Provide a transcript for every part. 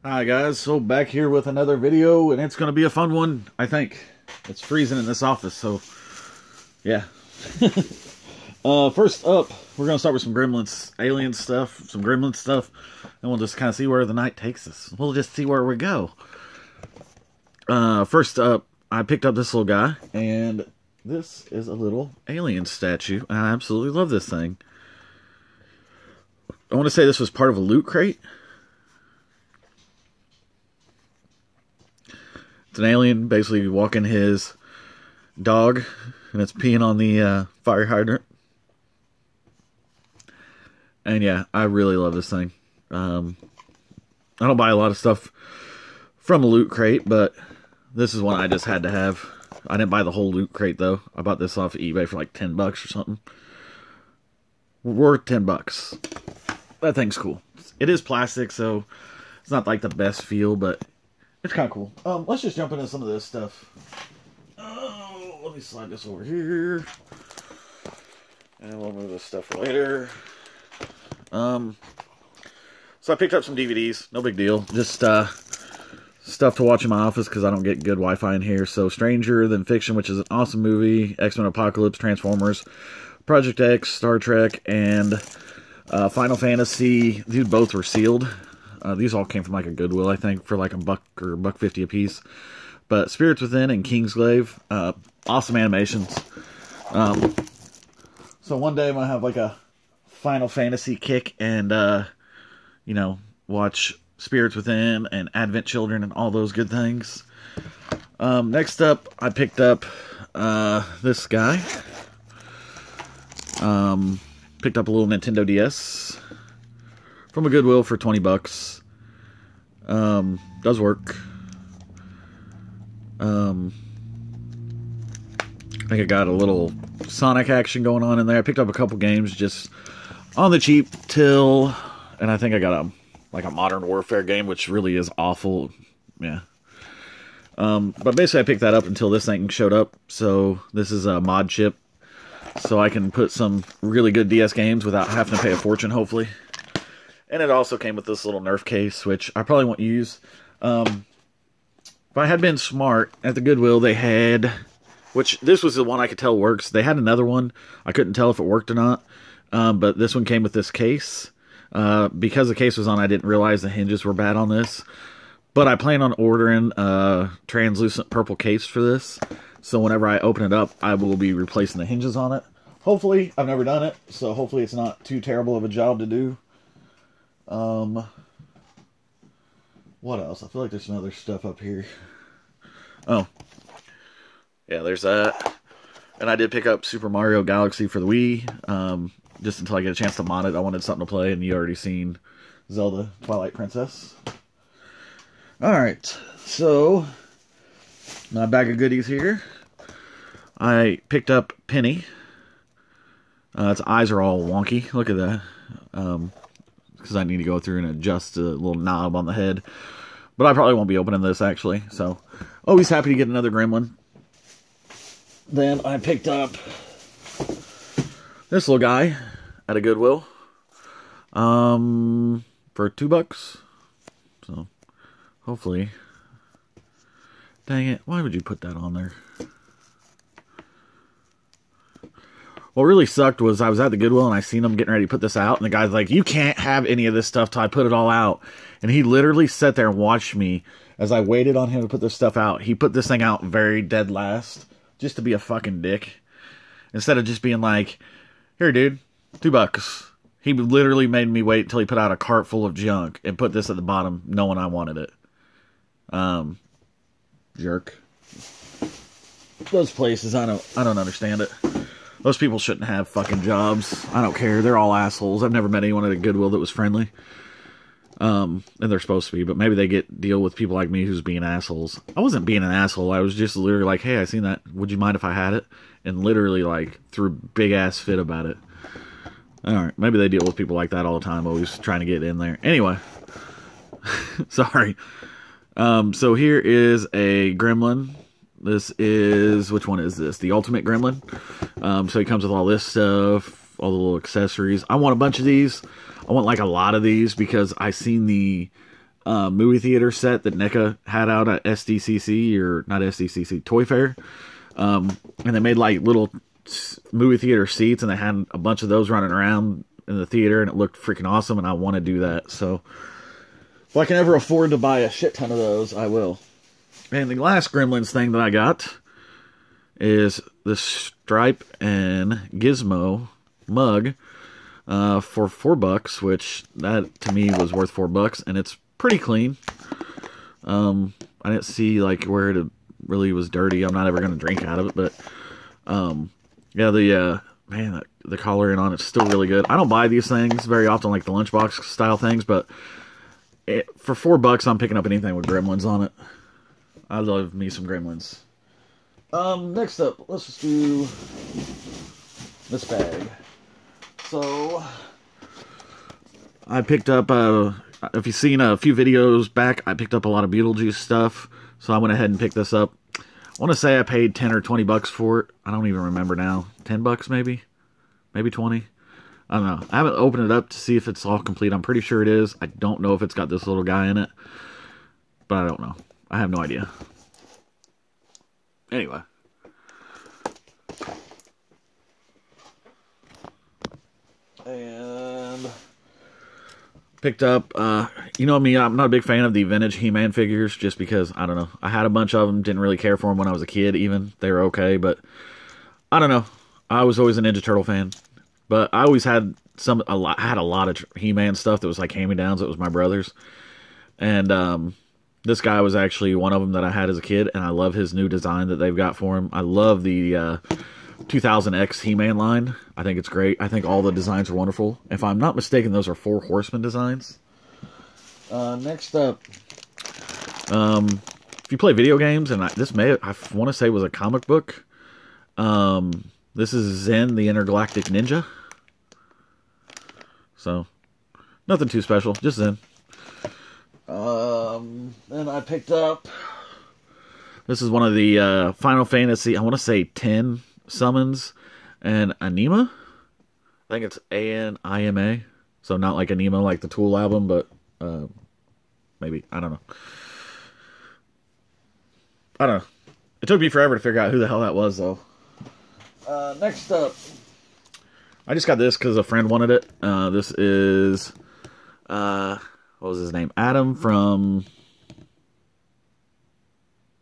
Hi guys, so back here with another video, and it's going to be a fun one, I think. It's freezing in this office, so yeah. First up, we're going to start with some Gremlins, alien stuff, some Gremlins stuff, and we'll just kind of see where the night takes us. We'll just see where we go. First up, I picked up this little guy, and this is a little alien statue, and I absolutely love this thing. I want to say this was part of a loot crate. It's an alien basically walking his dog, and it's peeing on the fire hydrant. And yeah, I really love this thing. I don't buy a lot of stuff from a loot crate, but this is one I just had to have. I didn't buy the whole loot crate though. I bought this off of eBay for like 10 bucks or something. Worth 10 bucks. That thing's cool. It is plastic, so it's not like the best feel, but it's kind of cool. Let's just jump into some of this stuff. Oh, let me slide this over here. And we'll move this stuff for later. So I picked up some DVDs. No big deal. Just stuff to watch in my office because I don't get good Wi-Fi in here. So Stranger Than Fiction, which is an awesome movie. X-Men Apocalypse, Transformers, Project X, Star Trek, and Final Fantasy. These both were sealed. These all came from like a Goodwill, I think, for like $1 or $1.50 a piece. But Spirits Within and Kingsglaive, awesome animations. So one day I'm gonna have like a Final Fantasy kick and you know, watch Spirits Within and Advent Children and all those good things. Next up, I picked up this guy. Picked up a little Nintendo DS from a Goodwill for 20 bucks. Does work. I think I got a little Sonic action going on in there. I picked up a couple games just on the cheap till, and I think I got a Modern Warfare game, which really is awful. Yeah. But basically I picked that up until this thing showed up. So this is a mod chip. So I can put some really good DS games without having to pay a fortune, hopefully. And it also came with this little Nerf case, which I probably won't use. If I had been smart, at the Goodwill they had, which this was the one I could tell works. They had another one. I couldn't tell if it worked or not. But this one came with this case. Because the case was on, I didn't realize the hinges were bad on this. But I plan on ordering a translucent purple case for this. So whenever I open it up, I will be replacing the hinges on it. Hopefully, I've never done it, so hopefully it's not too terrible of a job to do. What else? I feel like there's some other stuff up here. Oh. Yeah, there's that. And I did pick up Super Mario Galaxy for the Wii. Just until I get a chance to mod it. I wanted something to play, and you already seen Zelda Twilight Princess. Alright, so my bag of goodies here. I picked up Penny. Its eyes are all wonky. Look at that. Because I need to go through and adjust the little knob on the head. But I probably won't be opening this, actually. So, always happy to get another Gremlin. Then I picked up this little guy at a Goodwill. For $2. So, hopefully. Dang it. Why would you put that on there? What really sucked was I was at the Goodwill and I seen him getting ready to put this out. And the guy's like, you can't have any of this stuff till I put it all out. And he literally sat there and watched me as I waited on him to put this stuff out. He put this thing out very dead last. Just to be a fucking dick. Instead of just being like, here dude, $2. He literally made me wait until he put out a cart full of junk. And put this at the bottom knowing I wanted it. Jerk. Those places, I don't understand it. Those people shouldn't have fucking jobs. I don't care. They're all assholes. I've never met anyone at a Goodwill that was friendly. And they're supposed to be, but maybe they deal with people like me who's being assholes. I wasn't being an asshole. I was just literally like, hey, I seen that. Would you mind if I had it? And literally like threw a big ass fit about it. Alright, maybe they deal with people like that all the time, always trying to get in there. Anyway. Sorry. So here is a Gremlin. This is, which one is this? The Ultimate Gremlin. So he comes with all this stuff, all the little accessories. I want a bunch of these. I want like a lot of these because I seen the movie theater set that NECA had out at SDCC, or not SDCC, Toy Fair. And they made like little movie theater seats, and they had a bunch of those running around in the theater, and it looked freaking awesome, and I want to do that. So if I can ever afford to buy a shit ton of those, I will. And the last Gremlins thing that I got is the Stripe and Gizmo mug for $4, which that to me was worth $4, and it's pretty clean. I didn't see like where it really was dirty. I'm not ever going to drink out of it, but yeah, the coloring on it's still really good. I don't buy these things very often, like the lunchbox style things, but for $4, I'm picking up anything with Gremlins on it. I love me some Gremlins. Next up, let's just do this bag. So, I picked up, if you've seen a few videos back, I picked up a lot of Beetlejuice stuff. So I went ahead and picked this up. I want to say I paid 10 or 20 bucks for it. I don't even remember now. 10 bucks maybe? Maybe 20? I don't know. I haven't opened it up to see if it's all complete. I'm pretty sure it is. I don't know if it's got this little guy in it. But I don't know. I have no idea. Anyway. And picked up, you know me, I'm not a big fan of the vintage He-Man figures, just because, I don't know, I had a bunch of them, didn't really care for them when I was a kid even. They were okay, but I don't know. I was always a Ninja Turtle fan. But I always had I had a lot of He-Man stuff that was like hand-me-downs. It was my brother's. And this guy was actually one of them that I had as a kid, and I love his new design that they've got for him. I love the 2000X He-Man line. I think it's great. I think all the designs are wonderful. If I'm not mistaken, those are 4 Horsemen designs. Next up, if you play video games, and I want to say it was a comic book. This is Zen, the Intergalactic Ninja. So, nothing too special, just Zen. Then I picked up, this is one of the Final Fantasy, I want to say 10 summons, and Anima. I think it's A-N-I-M-A. So not like Anima, like the Tool album, but maybe, I don't know. I don't know. It took me forever to figure out who the hell that was, though. Next up, I just got this because a friend wanted it. This is, what was his name? Adam from,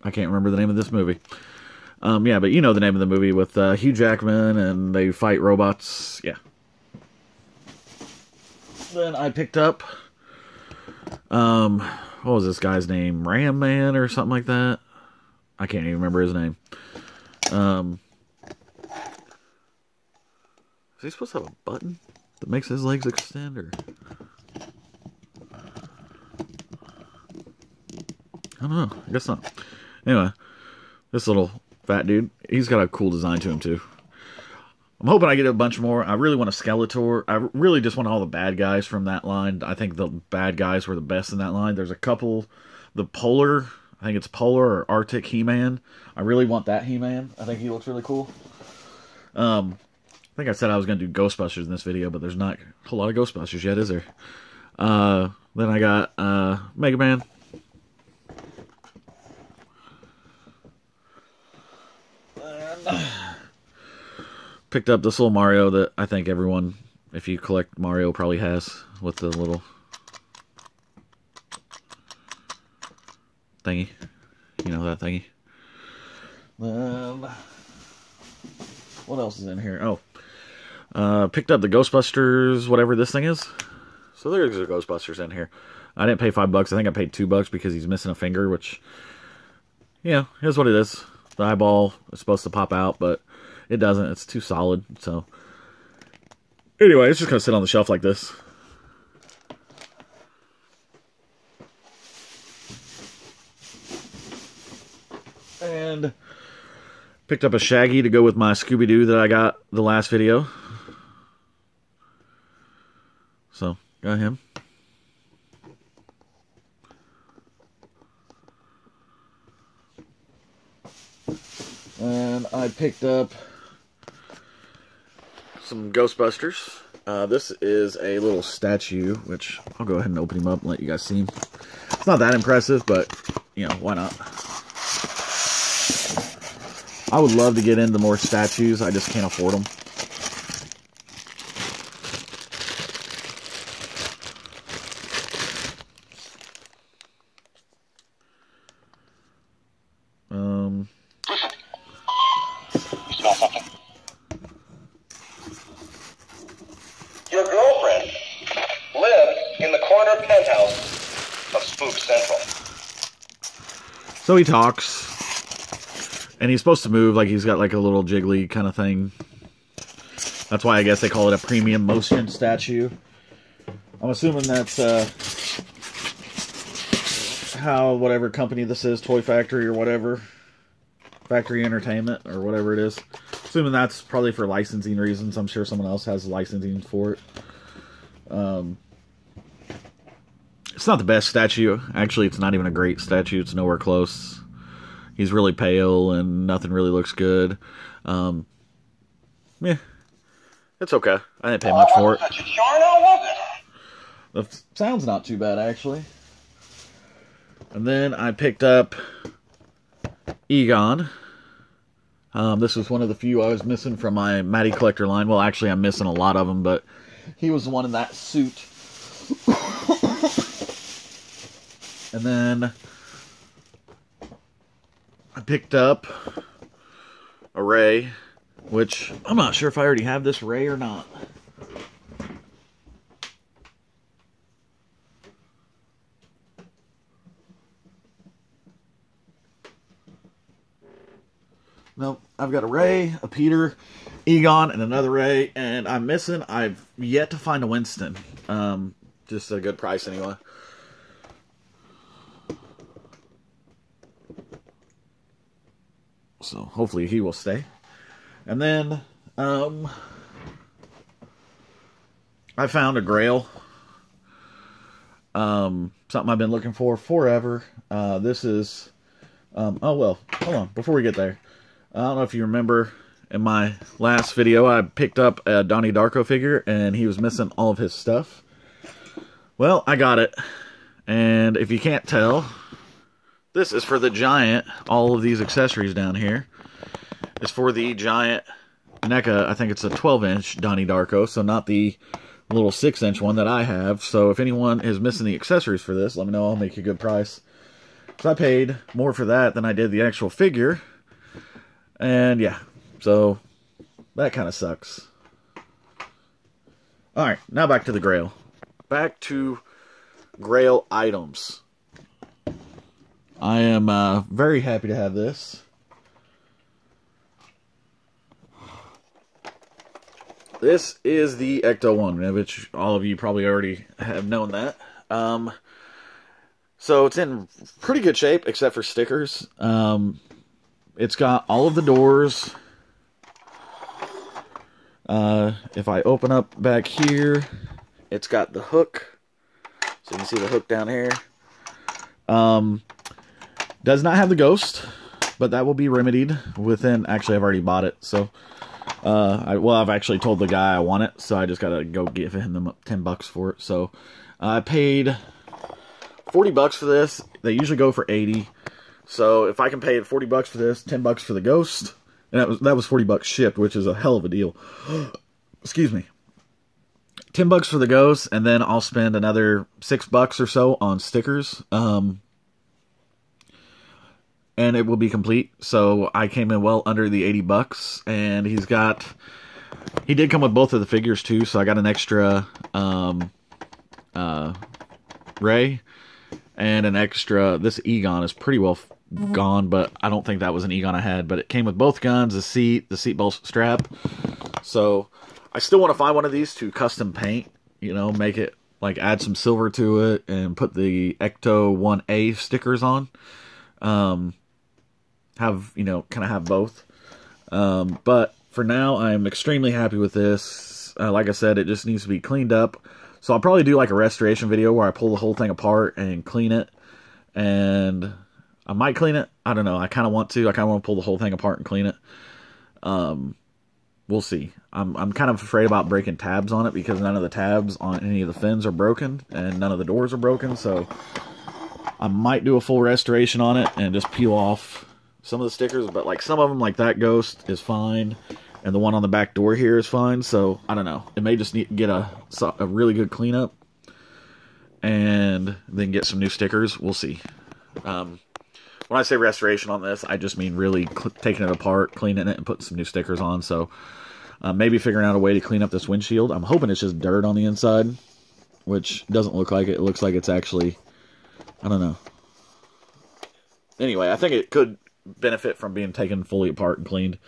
I can't remember the name of this movie. Yeah, but you know the name of the movie with Hugh Jackman, and they fight robots. Yeah. Then I picked up, what was this guy's name? Ram Man or something like that? I can't even remember his name. Is he supposed to have a button that makes his legs extend, or? I don't know. I guess not. Anyway, this little fat dude, he's got a cool design to him, too. I'm hoping I get a bunch more. I really want a Skeletor. I really just want all the bad guys from that line. I think the bad guys were the best in that line. There's a couple. The Polar, I think it's Polar or Arctic He-Man. I really want that He-Man. I think he looks really cool. I think I said I was going to do Ghostbusters in this video, but there's not a whole lot of Ghostbusters yet, is there? Then I got Mega Man. And picked up this little Mario that I think everyone, if you collect Mario, probably has, with the little thingy. You know that thingy. What else is in here? Oh, picked up the Ghostbusters, whatever this thing is. So there's a Ghostbusters in here. I didn't pay $5. I think I paid $2 because he's missing a finger, which, yeah, here's what it is. The eyeball is supposed to pop out, but it doesn't. It's too solid. So, anyway, it's just going to sit on the shelf like this. And picked up a Shaggy to go with my Scooby-Doo that I got the last video. So, got him. And I picked up some Ghostbusters. This is a little statue, which I'll go ahead and open him up and let you guys see him. It's not that impressive, but, you know, why not? I would love to get into more statues. I just can't afford them. You smell something? Your girlfriend lived in the corner penthouse of Spook Central. So he talks, and he's supposed to move, like he's got like a little jiggly kind of thing. That's why I guess they call it a premium motion statue. I'm assuming that's how whatever company this is, Toy Factory or whatever, Factory Entertainment or whatever it is. Assuming that's probably for licensing reasons. I'm sure someone else has licensing for it. It's not the best statue. Actually, it's not even a great statue. It's nowhere close. He's really pale and nothing really looks good. Yeah, it's okay. I didn't pay much for it. The sound's not too bad, actually. And then I picked up Egon. This was one of the few I was missing from my Matty Collector line. Well, actually, I'm missing a lot of them, but he was the one in that suit. And then I picked up a Ray, which I'm not sure if I already have this Ray or not. Nope, I've got a Ray, a Peter, Egon, and another Ray, and I'm missing, I've yet to find a Winston. Just a good price anyway. So hopefully he will stay. And then I found a Grail. Something I've been looking for forever. This is oh well, hold on, before we get there. I don't know if you remember in my last video I picked up a Donnie Darko figure and he was missing all of his stuff. Well, I got it. And if you can't tell, this is for the giant. All of these accessories down here is for the giant NECA. I think it's a 12-inch Donnie Darko, so not the little 6-inch one that I have. So if anyone is missing the accessories for this, let me know. I'll make you a good price. So I paid more for that than I did the actual figure. And yeah, so that kind of sucks. Alright, now back to the Grail. Back to Grail items. I am very happy to have this. This is the Ecto one, which all of you probably already have known that. So it's in pretty good shape, except for stickers. It's got all of the doors. If I open up back here, it's got the hook. So you can see the hook down here. Does not have the ghost, but that will be remedied within... Actually, I've already bought it, so... I've actually told the guy I want it, so I just gotta go give him $10 for it. So, I paid $40 for this. They usually go for $80. So, if I can pay $40 for this, $10 for the ghost, and that was $40 shipped, which is a hell of a deal. Excuse me. $10 for the ghost, and then I'll spend another $6 or so on stickers. And it will be complete. So I came in well under the $80, and he did come with both of the figures too. So I got an extra Ray and an extra. This Egon is pretty well gone, but I don't think that was an Egon I had. But it came with both guns, the seat belt strap. So I still want to find one of these to custom paint. You know, make it like add some silver to it and put the Ecto 1A stickers on. Kind of have both. But for now, I'm extremely happy with this. Like I said, it just needs to be cleaned up. So I'll probably do like a restoration video where I pull the whole thing apart and clean it. And I might clean it. I don't know. I kind of want to. I kind of want to pull the whole thing apart and clean it. We'll see. I'm kind of afraid about breaking tabs on it because none of the tabs on any of the fins are broken and none of the doors are broken. So I might do a full restoration on it and just peel off some of the stickers, but like some of them, like that ghost is fine, and the one on the back door here is fine. So I don't know. It may just need to get a really good cleanup, and then get some new stickers. We'll see. When I say restoration on this, I just mean really taking it apart, cleaning it, and putting some new stickers on. So maybe figuring out a way to clean up this windshield. I'm hoping it's just dirt on the inside, which doesn't look like it. It looks like it's actually, I don't know. Anyway, I think it could benefit from being taken fully apart and cleaned.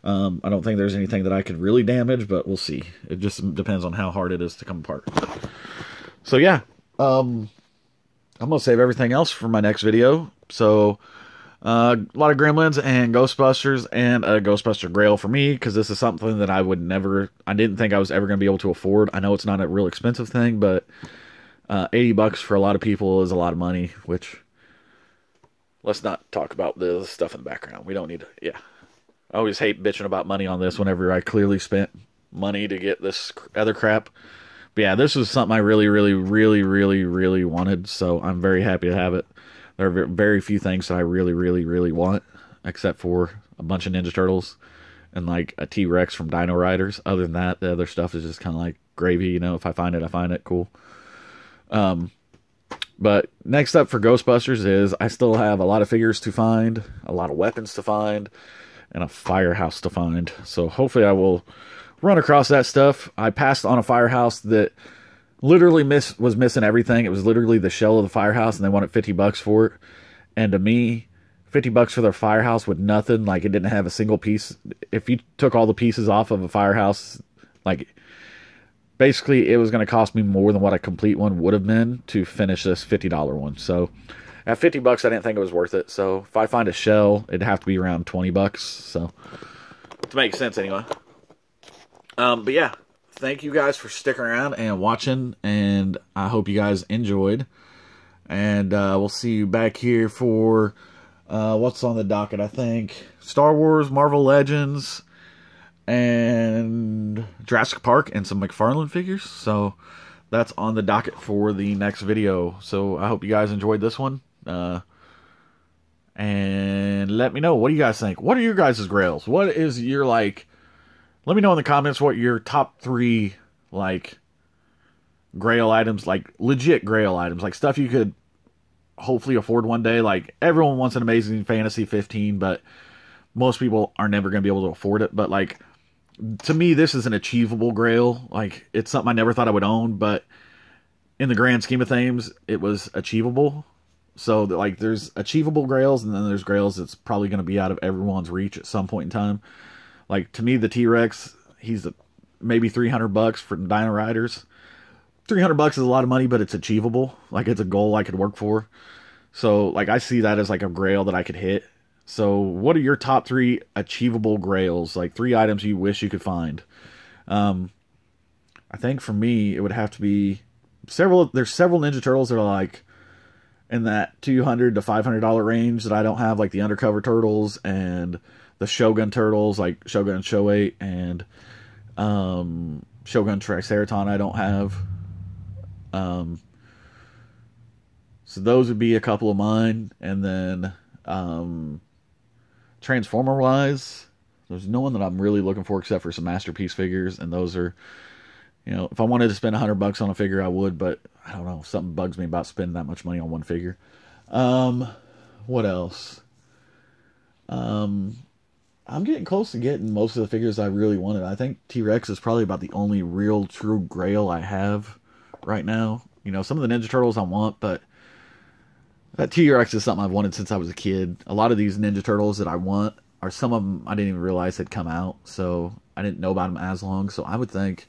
I don't think there's anything that I could really damage, but we'll see. It just depends on how hard it is to come apart. So yeah, I'm gonna save everything else for my next video. So a lot of Gremlins and Ghostbusters, and a Ghostbuster Grail for me, because this is something that I didn't think I was ever gonna be able to afford. I know it's not a real expensive thing, but $80 for a lot of people is a lot of money, which, let's not talk about the stuff in the background. We don't need to, yeah. I always hate bitching about money on this whenever I clearly spent money to get this other crap. But yeah, this was something I really, really, really, really, really wanted, so I'm very happy to have it. There are very few things that I really, really, really want, except for a bunch of Ninja Turtles and like a T-Rex from Dino Riders. Other than that, the other stuff is just kind of like gravy, you know. If I find it, I find it. Cool. But next up for Ghostbusters is I still have a lot of figures to find, a lot of weapons to find, and a firehouse to find. So hopefully I will run across that stuff. I passed on a firehouse that literally was missing everything. It was literally the shell of the firehouse, and they wanted $50 for it. And to me, $50 for their firehouse with nothing, like it didn't have a single piece. If you took all the pieces off of a firehouse, like basically it was going to cost me more than what a complete one would have been to finish this $50 one. So at $50, I didn't think it was worth it. So if I find a shell, it'd have to be around $20. So to make sense anyway. But yeah, thank you guys for sticking around and watching, and I hope you guys enjoyed. And we'll see you back here for what's on the docket. I think Star Wars, Marvel Legends, and Jurassic Park, and some McFarlane figures. So that's on the docket for the next video. So I hope you guys enjoyed this one. And let me know, what do you guys think? What are your guys' grails? What is your, like, let me know in the comments what your top 3, like, grail items, like legit grail items, like stuff you could hopefully afford one day. Like, everyone wants an Amazing Fantasy 15, but most people are never going to be able to afford it. But like, to me, this is an achievable grail. Like, it's something I never thought I would own, but in the grand scheme of things, it was achievable. So like, there's achievable grails, and then there's grails that's probably going to be out of everyone's reach at some point in time. Like, to me, the T-Rex, he's maybe $300 for Dino Riders. $300 is a lot of money, but it's achievable. Like, it's a goal I could work for. So, like, I see that as, like, a grail that I could hit. So, what are your top 3 achievable grails? Like, 3 items you wish you could find. I think for me, it would have to be there's several Ninja Turtles that are, like, in that $200 to $500 range that I don't have, like the Undercover Turtles and the Shogun Turtles, like Shogun Shoei and Shogun Triceraton I don't have. So those would be a couple of mine. And then Transformer-wise, there's no one that I'm really looking for except for some Masterpiece figures, and those are, you know, if I wanted to spend $100 on a figure, I would, but I don't know, something bugs me about spending that much money on one figure. What else? I'm getting close to getting most of the figures I really wanted. I think T-Rex is probably about the only real true grail I have right now. You know, some of the Ninja Turtles I want, but that T-Rex is something I've wanted since I was a kid. A lot of these Ninja Turtles that I want are, some of them I didn't even realize had come out, so I didn't know about them as long. So I would think,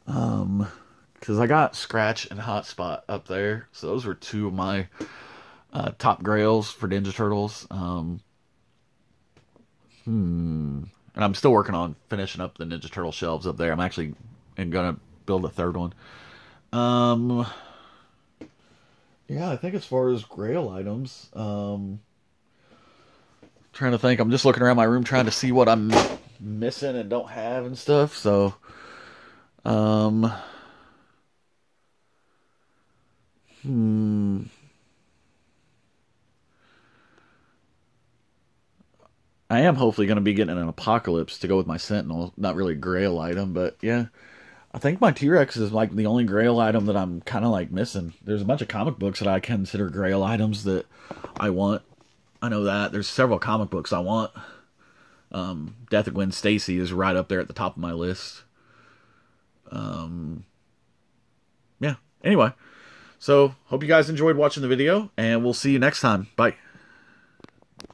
because I got Scratch and Hotspot up there, so those were 2 of my top grails for Ninja Turtles. And I'm still working on finishing up the Ninja Turtle shelves up there. I'm actually gonna build a 3rd one. Yeah, I think as far as grail items, trying to think. I'm just looking around my room trying to see what I'm missing and don't have and stuff. So, I am hopefully going to be getting an Apocalypse to go with my Sentinel. Not really a Grail item, but yeah. I think my T-Rex is like the only Grail item that I'm kind of like missing. There's a bunch of comic books that I consider Grail items that I want. I know that. There's several comic books I want. Death of Gwen Stacy is right up there at the top of my list. Yeah. Anyway. So, hope you guys enjoyed watching the video, and we'll see you next time. Bye.